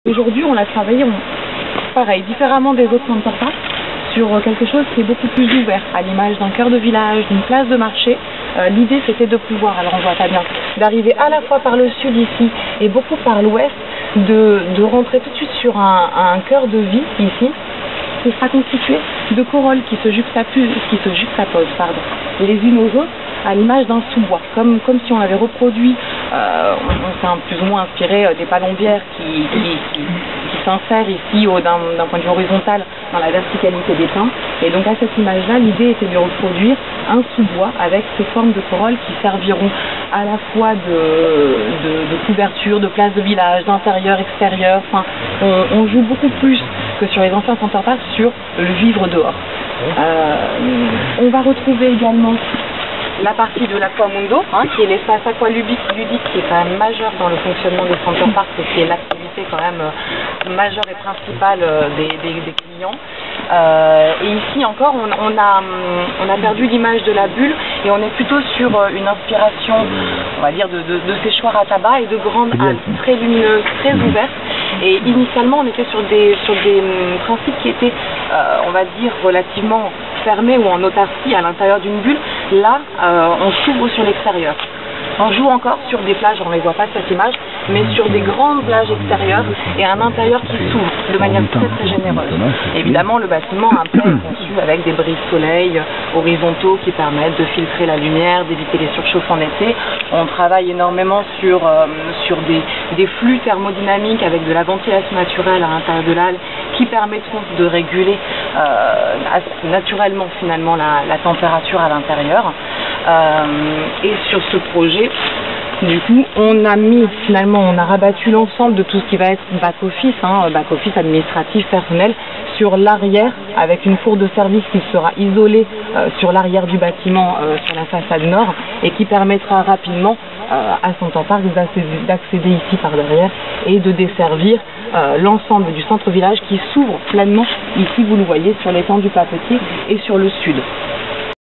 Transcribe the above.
Aujourd'hui, on l'a travaillé, pareil, différemment des autres Center Parcs, sur quelque chose qui est beaucoup plus ouvert, à l'image d'un cœur de village, d'une place de marché. L'idée, c'était de pouvoir, alors on voit pas bien, d'arriver à la fois par le sud ici et beaucoup par l'ouest, de rentrer tout de suite sur un cœur de vie ici, qui sera constitué de corolles qui se juxtaposent, les unes aux autres, à l'image d'un sous-bois, comme si on avait reproduit, on s'est plus ou moins inspiré des palombières qui s'insèrent ici d'un point de vue horizontal dans la verticalité des pins. Et donc à cette image-là, l'idée était de reproduire un sous-bois avec ces formes de corolles qui serviront à la fois de couverture, de place de village, d'intérieur, extérieur. Enfin, on joue beaucoup plus que sur les anciens Center Parcs sur le vivre dehors. On va retrouver également la partie de l'Aquamundo, qui est l'espace aqualudique qui est quand même majeur dans le fonctionnement des Center Parcs et qui est l'activité quand même majeure et principale des clients. Et ici encore, on a perdu l'image de la bulle et on est plutôt sur une inspiration, on va dire, de séchoirs à tabac et de grandes halles très lumineuses, très ouvertes. Et initialement, on était sur des principes qui étaient, on va dire, relativement fermés ou en autarcie à l'intérieur d'une bulle. Là, on s'ouvre sur l'extérieur. On joue encore sur des plages, on ne les voit pas cette image, mais sur des grandes plages extérieures et un intérieur qui s'ouvre de manière très très généreuse. Évidemment, le bâtiment après est conçu avec des brise-soleil horizontaux qui permettent de filtrer la lumière, d'éviter les surchauffes en été. On travaille énormément sur des flux thermodynamiques avec de la ventilation naturelle à l'intérieur de l'halle qui permettront de réguler naturellement finalement la température à l'intérieur. Et sur ce projet, du coup, on a rabattu l'ensemble de tout ce qui va être back-office administratif, personnel, sur l'arrière, avec une cour de service qui sera isolée sur l'arrière du bâtiment, sur la façade nord, et qui permettra rapidement à Center Parcs d'accéder ici par derrière et de desservir l'ensemble du centre-village qui s'ouvre pleinement, ici vous le voyez, sur l'étang du Papetier et sur le sud.